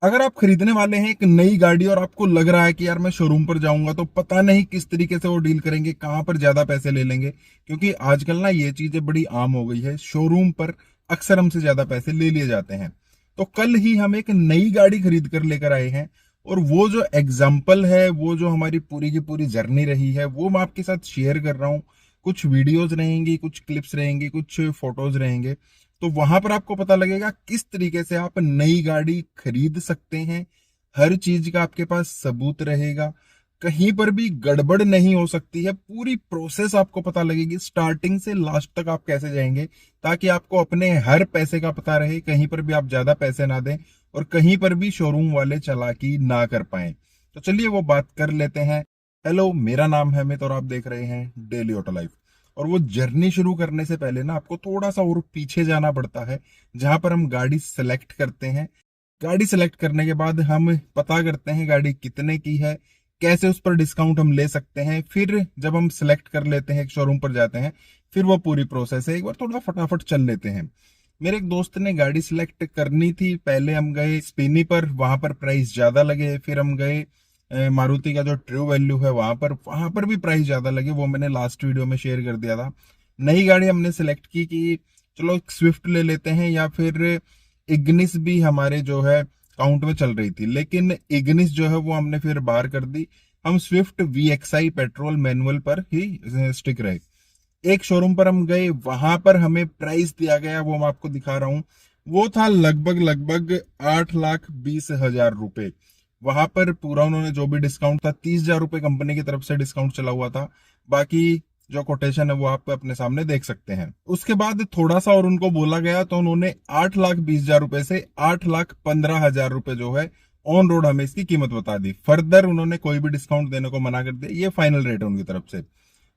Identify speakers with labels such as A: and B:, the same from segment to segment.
A: अगर आप खरीदने वाले हैं एक नई गाड़ी और आपको लग रहा है कि यार मैं शोरूम पर जाऊंगा तो पता नहीं किस तरीके से वो डील करेंगे, कहां पर ज्यादा पैसे ले लेंगे, क्योंकि आजकल ना ये चीजें बड़ी आम हो गई है। शोरूम पर अक्सर हमसे ज्यादा पैसे ले लिए जाते हैं। तो कल ही हम एक नई गाड़ी खरीद कर लेकर आए हैं, और वो जो एग्जाम्पल है, वो जो हमारी पूरी की पूरी जर्नी रही है, वो मैं आपके साथ शेयर कर रहा हूँ। कुछ वीडियोज रहेंगी, कुछ क्लिप्स रहेंगी, कुछ फोटोज रहेंगे। तो वहां पर आपको पता लगेगा किस तरीके से आप नई गाड़ी खरीद सकते हैं। हर चीज का आपके पास सबूत रहेगा, कहीं पर भी गड़बड़ नहीं हो सकती है। पूरी प्रोसेस आपको पता लगेगी, स्टार्टिंग से लास्ट तक आप कैसे जाएंगे, ताकि आपको अपने हर पैसे का पता रहे, कहीं पर भी आप ज्यादा पैसे ना दें और कहीं पर भी शोरूम वाले चालाकी ना कर पाए। तो चलिए वो बात कर लेते हैं। हेलो, मेरा नाम है अमित और आप देख रहे हैं डेली ऑटो लाइफ। और वो जर्नी शुरू करने से पहले ना आपको थोड़ा सा और पीछे जाना पड़ता है, जहां पर हम गाड़ी सेलेक्ट करते हैं। गाड़ी सेलेक्ट करने के बाद हम पता करते हैं गाड़ी कितने की है, कैसे उस पर डिस्काउंट हम ले सकते हैं। फिर जब हम सेलेक्ट कर लेते हैं, एक शोरूम पर जाते हैं, फिर वो पूरी प्रोसेस है। एक बार थोड़ा फटाफट चल लेते हैं। मेरे एक दोस्त ने गाड़ी सिलेक्ट करनी थी, पहले हम गए स्पिनी पर, वहां पर प्राइस ज्यादा लगे। फिर हम गए मारुति का जो ट्रू वैल्यू है वहां पर भी प्राइस ज्यादा लगे, वो मैंने लास्ट वीडियो में शेयर कर दिया था। नई गाड़ी हमने सिलेक्ट की कि चलो स्विफ्ट ले लेते हैं, या फिर इग्निस भी हमारे जो है काउंट में चल रही थी, लेकिन इग्निस जो है वो हमने फिर बाहर कर दी। हम स्विफ्ट VXI पेट्रोल मैनुअल पर ही स्टिक रहे। एक शोरूम पर हम गए, वहां पर हमें प्राइस दिया गया, वो मैं आपको दिखा रहा हूँ। वो था लगभग लगभग 8,20,000 रुपए। वहां पर पूरा उन्होंने जो भी डिस्काउंट था, 30,000 रुपए कंपनी की तरफ से डिस्काउंट चला हुआ था। बाकी जो कोटेशन है वो आप अपने सामने देख सकते हैं। उसके बाद थोड़ा सा और उनको बोला गया, तो उन्होंने 8,20,000 रुपए से 8,15,000 रुपए जो है ऑन रोड हमें इसकी कीमत बता दी। फर्दर उन्होंने कोई भी डिस्काउंट देने को मना कर दिया, ये फाइनल रेट है उनकी तरफ से।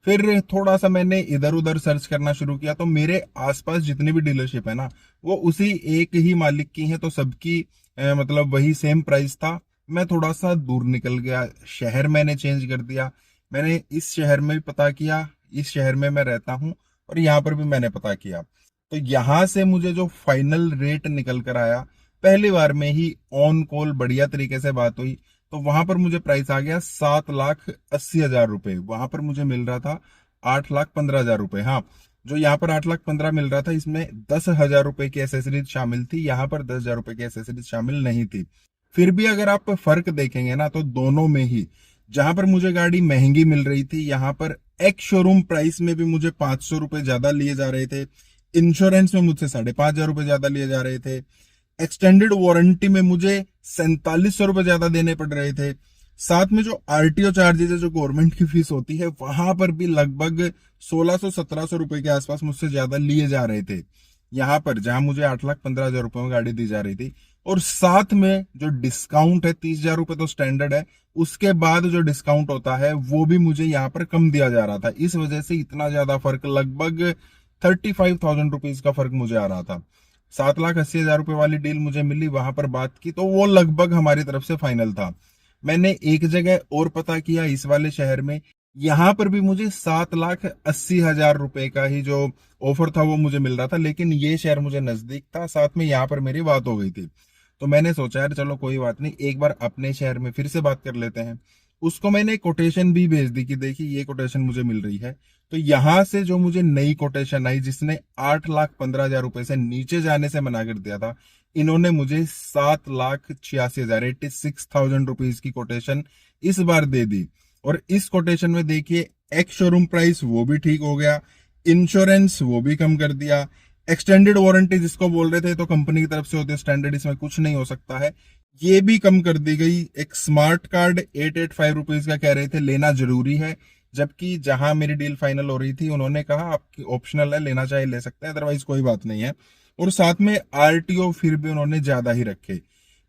A: फिर थोड़ा सा मैंने इधर उधर सर्च करना शुरू किया, तो मेरे आसपास जितनी भी डीलरशिप है ना, वो उसी एक ही मालिक की है, तो सबकी मतलब वही सेम प्राइस था। मैं थोड़ा सा दूर निकल गया, शहर मैंने चेंज कर दिया। मैंने इस शहर में भी पता किया, इस शहर में मैं रहता हूँ, और यहाँ पर भी मैंने पता किया। तो यहाँ से मुझे जो फाइनल रेट निकल कर आया, पहली बार में ही ऑन कॉल बढ़िया तरीके से बात हुई, तो वहां पर मुझे प्राइस आ गया 7,80,000 रुपए। वहां पर मुझे मिल रहा था 8,15,000 रुपए। हाँ, जो यहाँ पर 8,15,000 मिल रहा था, इसमें 10,000 रुपए की एसेसरीज शामिल थी, यहाँ पर 10,000 रुपए की एसेसरीज शामिल नहीं थी। फिर भी अगर आप फर्क देखेंगे ना, तो दोनों में ही, जहां पर मुझे गाड़ी महंगी मिल रही थी, यहाँ पर एक्स शोरूम प्राइस में भी मुझे 500 रुपए ज्यादा लिए जा रहे थे। इंश्योरेंस में मुझसे 5,500 रुपए ज्यादा लिए जा रहे थे। एक्सटेंडेड वारंटी में मुझे 4,700 रुपए ज्यादा देने पड़ रहे थे। साथ में जो RTO चार्जेस है, जो गवर्नमेंट की फीस होती है, वहां पर भी लगभग 1,600-1,700 रुपए के आसपास मुझसे ज्यादा लिए जा रहे थे। यहाँ पर जहां मुझे 8,15,000 रुपए में गाड़ी दी जा रही थी, और साथ में जो डिस्काउंट है, 30,000 रुपए तो स्टैंडर्ड है, उसके बाद जो डिस्काउंट होता है वो भी मुझे यहाँ पर कम दिया जा रहा था। इस वजह से इतना ज्यादा फर्क, लगभग 35,000 रुपीज का फर्क मुझे आ रहा था। 7,80,000 रुपए वाली डील मुझे मिली, वहां पर बात की तो वो लगभग हमारी तरफ से फाइनल था। मैंने एक जगह और पता किया इस वाले शहर में, यहां पर भी मुझे 7,80,000 रुपए का ही जो ऑफर था वो मुझे मिल रहा था, लेकिन ये शहर मुझे नजदीक था, साथ में यहाँ पर मेरी बात हो गई थी। तो मैंने सोचा यार चलो कोई बात नहीं, एक बार अपने शहर में फिर से बात कर लेते हैं। उसको मैंने कोटेशन भी भेज दी कि देखिए ये कोटेशन मुझे मिल रही है। तो यहां से जो मुझे नई कोटेशन आई, जिसने 8,15,000 रुपए से नीचे जाने से मना कर दिया था, इन्होंने मुझे 7,86,000, 86,000 रुपीज की कोटेशन इस बार दे दी। और इस कोटेशन में देखिए, एक्स शोरूम प्राइस वो भी ठीक हो गया, इंश्योरेंस वो भी कम कर दिया, एक्सटेंडेड वारंटी जिसको बोल रहे थे तो कंपनी की तरफ से होती है स्टैंडर्ड, इसमें कुछ नहीं हो सकता है, ये भी कम कर दी गई। एक स्मार्ट कार्ड 885 रुपीज का कह रहे थे लेना जरूरी है, जबकि जहां मेरी डील फाइनल हो रही थी उन्होंने कहा आपकी ऑप्शनल है, लेना चाहे ले सकते हैं, अदरवाइज कोई बात नहीं है। और साथ में RTO फिर भी उन्होंने ज्यादा ही रखे।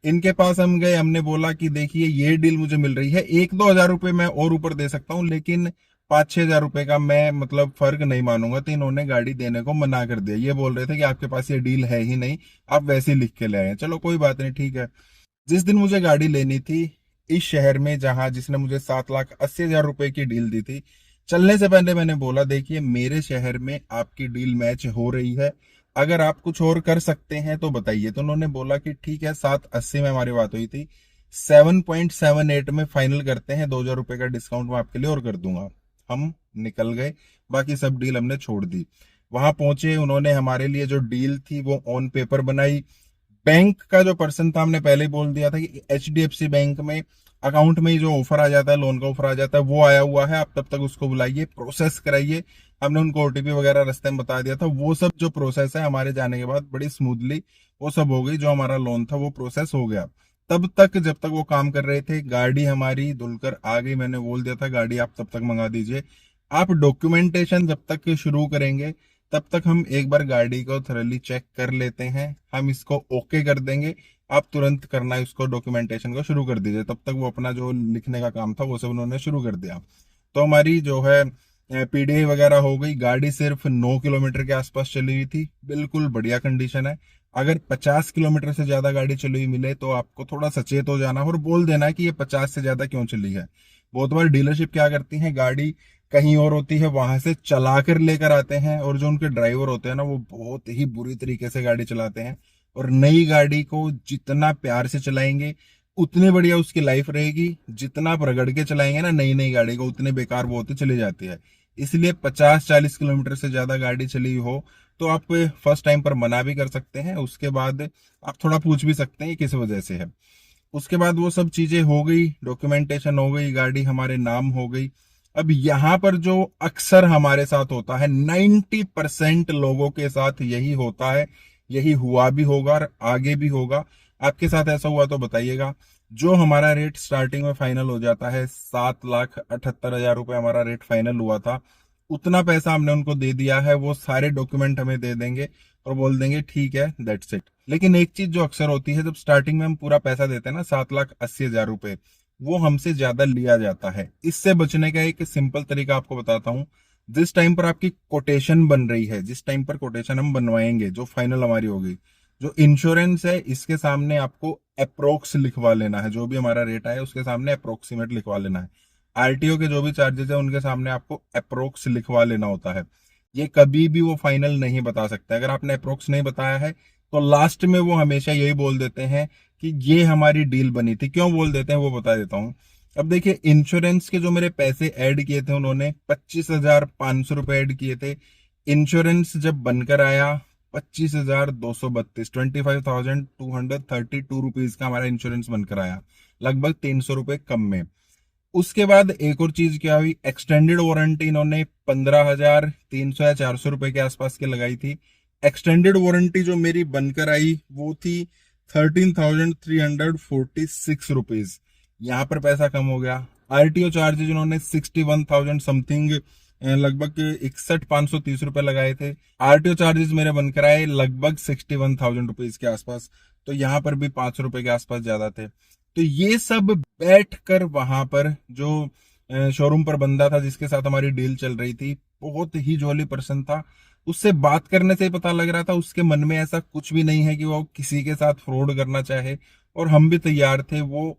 A: इनके पास हम गए, हमने बोला कि देखिए ये डील मुझे मिल रही है, 1-2 हजार रुपए मैं और ऊपर दे सकता हूँ, लेकिन 5-6 हजार रुपए का मैं मतलब फर्क नहीं मानूंगा। तो इन्होंने गाड़ी देने को मना कर दिया, ये बोल रहे थे कि आपके पास ये डील है ही नहीं, आप वैसे ही लिख के ले आए। चलो कोई बात नहीं, ठीक है। जिस दिन मुझे गाड़ी लेनी थी इस शहर में, जहां जिसने मुझे 7,80,000 रुपए की डील दी थी, चलने से पहले मैंने बोला देखिए मेरे शहर में आपकी डील मैच हो रही है, अगर आप कुछ और कर सकते हैं तो बताइए। तो उन्होंने बोला कि ठीक है, 780 में हमारी बात हुई थी, 7.78 में फाइनल करते हैं, 2,000 रुपए का डिस्काउंट मैं आपके लिए और कर दूंगा। हम निकल गए, बाकी सब डील हमने छोड़ दी। वहां पहुंचे, उन्होंने हमारे लिए जो डील थी वो ऑन पेपर बनाई। बैंक का जो पर्सन था, हमने पहले ही बोल दिया था कि HDFC बैंक में अकाउंट में ही जो ऑफर आ जाता है, लोन का ऑफर आ जाता है, वो आया हुआ है, आप तब तक उसको बुलाइए, प्रोसेस कराइए। हमने उनको OTP वगैरह रास्ते में बता दिया था। वो सब जो प्रोसेस है हमारे जाने के बाद बड़ी स्मूथली वो सब हो गई। जो हमारा लोन था वो प्रोसेस हो गया। तब तक जब तक वो काम कर रहे थे, गाड़ी हमारी धुलकर आ गई। मैंने बोल दिया था गाड़ी आप तब तक मंगा दीजिए। आप डॉक्यूमेंटेशन जब तक शुरू करेंगे तब तक हम एक बार गाड़ी को थोरली चेक कर लेते हैं, हम इसको ओके कर देंगे। आप तुरंत करना है उसको, डॉक्यूमेंटेशन को शुरू कर दीजिए। तब तक वो अपना जो लिखने का काम था वो सब उन्होंने शुरू कर दिया। तो हमारी जो है PDI वगैरह हो गई। गाड़ी सिर्फ 9 किलोमीटर के आसपास चली हुई थी, बिल्कुल बढ़िया कंडीशन है। अगर 50 किलोमीटर से ज्यादा गाड़ी चली हुई मिले तो आपको थोड़ा सचेत हो जाना और बोल देना कि ये 50 से ज्यादा क्यों चली है। बहुत बार डीलरशिप क्या करती है, गाड़ी कहीं और होती है, वहां से चला कर लेकर आते हैं, और जो उनके ड्राइवर होते हैं ना, वो बहुत ही बुरी तरीके से गाड़ी चलाते हैं। और नई गाड़ी को जितना प्यार से चलाएंगे उतनी बढ़िया उसकी लाइफ रहेगी। जितना आप रगड़ के चलाएंगे ना नई नई गाड़ी को, उतने बेकार वो होती चली जाती है। इसलिए 50-40 किलोमीटर से ज्यादा गाड़ी चली हो तो आप फर्स्ट टाइम पर मना भी कर सकते हैं। उसके बाद आप थोड़ा पूछ भी सकते हैं किस वजह से है। उसके बाद वो सब चीजें हो गई, डॉक्यूमेंटेशन हो गई, गाड़ी हमारे नाम हो गई। अब यहाँ पर जो अक्सर हमारे साथ होता है, 90% लोगों के साथ यही होता है, यही हुआ भी होगा और आगे भी होगा। आपके साथ ऐसा हुआ तो बताइएगा। जो हमारा रेट स्टार्टिंग में फाइनल हो जाता है, 7,78,000 रुपए हमारा रेट फाइनल हुआ था, उतना पैसा हमने उनको दे दिया है। वो सारे डॉक्यूमेंट हमें दे देंगे और बोल देंगे ठीक है, दैट्स इट। लेकिन एक चीज जो अक्सर होती है, जब स्टार्टिंग में हम पूरा पैसा देते हैं ना, 7,80,000 रुपए, वो हमसे ज्यादा लिया जाता है। इससे बचने का एक सिंपल तरीका आपको बताता हूँ। जिस टाइम पर आपकी कोटेशन बन रही है, जिस टाइम पर कोटेशन हम बनवाएंगे, जो फाइनल हमारी होगी, जो इंश्योरेंस है, इसके सामने आपको अप्रोक्स लिखवा लेना है। जो भी हमारा रेट आए उसके सामने अप्रोक्सीमेट लिखवा लेना है। RTO के जो भी चार्जेस है उनके सामने आपको अप्रोक्स लिखवा लेना होता है। ये कभी भी वो फाइनल नहीं बता सकते। अगर आपने अप्रोक्स नहीं बताया है तो लास्ट में वो हमेशा यही बोल देते हैं कि ये हमारी डील बनी थी। क्यों बोल देते हैं वो बता देता हूँ। अब देखिए, इंश्योरेंस के जो मेरे पैसे ऐड किए थे उन्होंने, 25,500 रुपए ऐड किए थे। इंश्योरेंस जब बनकर आया 25,232, 25,232 रुपीज का हमारा इंश्योरेंस बनकर आया, लगभग 300 रुपए कम में। उसके बाद एक और चीज क्या हुई, एक्सटेंडेड वारंटी इन्होंने 15,300 या 400 रुपए के आसपास की लगाई थी। एक्सटेंडेड वारंटी जो मेरी बनकर आई वो थी 13,346 रुपीज। यहाँ पर पैसा कम हो गया। RTO चार्जेज इन्होंने 61,000 समथिंग, लगभग 61,530 रुपए लगाए थे। RTO चार्जेस मेरे बनकर आए लगभग 61,000 रुपीज के आसपास। तो यहाँ पर भी 500 रुपए के आसपास ज्यादा थे। तो ये सब बैठ कर वहां पर जो शोरूम पर बंदा था जिसके साथ हमारी डील चल रही थी, बहुत ही जॉली पर्सन था। उससे बात करने से ही पता लग रहा था उसके मन में ऐसा कुछ भी नहीं है कि वो किसी के साथ फ्रॉड करना चाहे। और हम भी तैयार थे। वो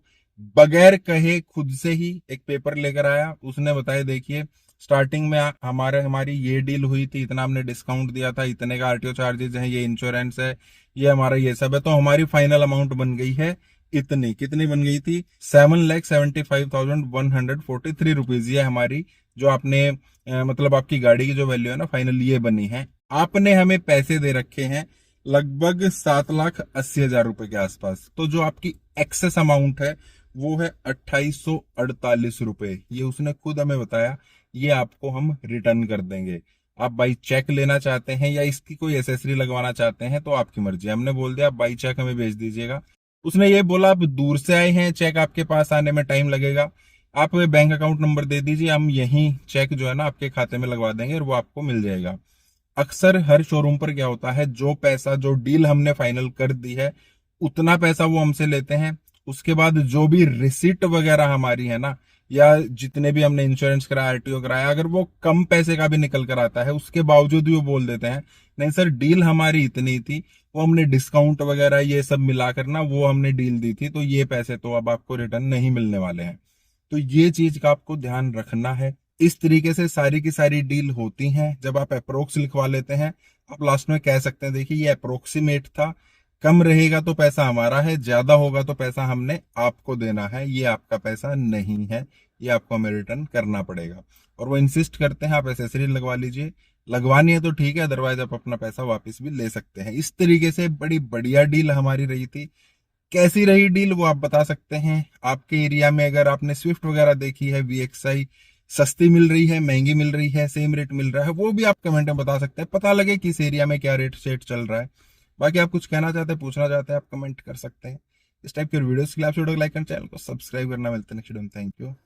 A: बगैर कहे खुद से ही एक पेपर लेकर आया। उसने बताया देखिए, स्टार्टिंग में हमारी ये डील हुई थी, इतना हमने डिस्काउंट दिया था, इतने का RTO चार्जेस है, ये इंश्योरेंस है, ये हमारा ये सब है, तो हमारी फाइनल अमाउंट बन गई है इतनी। कितनी बन गई थी? 7,75,143 रुपीज। ये हमारी जो आपने मतलब आपकी गाड़ी की जो वैल्यू है ना फाइनल, ये बनी है। आपने हमें पैसे दे रखे हैं लगभग 7,80,000 रुपए के आसपास। तो जो आपकी एक्सेस अमाउंट है वो है 2,848 रुपए। ये उसने खुद हमें बताया, ये आपको हम रिटर्न कर देंगे। आप बाई चेक लेना चाहते हैं या इसकी कोई एसेसरी लगवाना चाहते हैं तो आपकी मर्जी। हमने बोल दिया आप बाई चेक हमें भेज दीजिएगा। उसने ये बोला आप दूर से आए हैं, चेक आपके पास आने में टाइम लगेगा, आप बैंक अकाउंट नंबर दे दीजिए, हम यहीं चेक जो है ना आपके खाते में लगवा देंगे और वो आपको मिल जाएगा। अक्सर हर शोरूम पर क्या होता है, जो पैसा जो डील हमने फाइनल कर दी है उतना पैसा वो हमसे लेते हैं। उसके बाद जो भी रिसिट वगैरह हमारी है ना, या जितने भी हमने इंश्योरेंस कराया, RTO कराया, अगर वो कम पैसे का भी निकल कर आता है उसके बावजूद भी वो बोल देते हैं नहीं सर डील हमारी इतनी थी, वो हमने डिस्काउंट वगैरह ये सब मिलाकर ना वो हमने डील दी थी, तो ये पैसे तो अब आपको रिटर्न नहीं मिलने वाले हैं। तो ये चीज का आपको ध्यान रखना है। इस तरीके से सारी की सारी डील होती हैं। जब आप अप्रोक्स लिखवा लेते हैं आप लास्ट में कह सकते हैं देखिए ये अप्रोक्सीमेट था, कम रहेगा तो पैसा हमारा है, ज्यादा होगा तो पैसा हमने आपको देना है, ये आपका पैसा नहीं है, ये आपको हमें रिटर्न करना पड़ेगा। और वो इंसिस्ट करते हैं आप एसेसरी लगवा लीजिए, लगवानी है तो ठीक है, अदरवाइज आप अपना पैसा वापस भी ले सकते हैं। इस तरीके से बड़ी बढ़िया डील हमारी रही थी। कैसी रही डील वो आप बता सकते हैं। आपके एरिया में अगर आपने स्विफ्ट वगैरह देखी है, VXI सस्ती मिल रही है, महंगी मिल रही है, सेम रेट मिल रहा है, वो भी आप कमेंट में बता सकते हैं, पता लगे किस एरिया में क्या रेट सेट चल रहा है। बाकी आप कुछ कहना चाहते हैं, पूछना चाहते हैं, आप कमेंट कर सकते हैं। इस टाइप के वीडियोस के लिए आप वीडियो को लाइक कर चैनल को सब्सक्राइब करना। मिलते हैं नेक्स्ट वीडियो में। Thank you.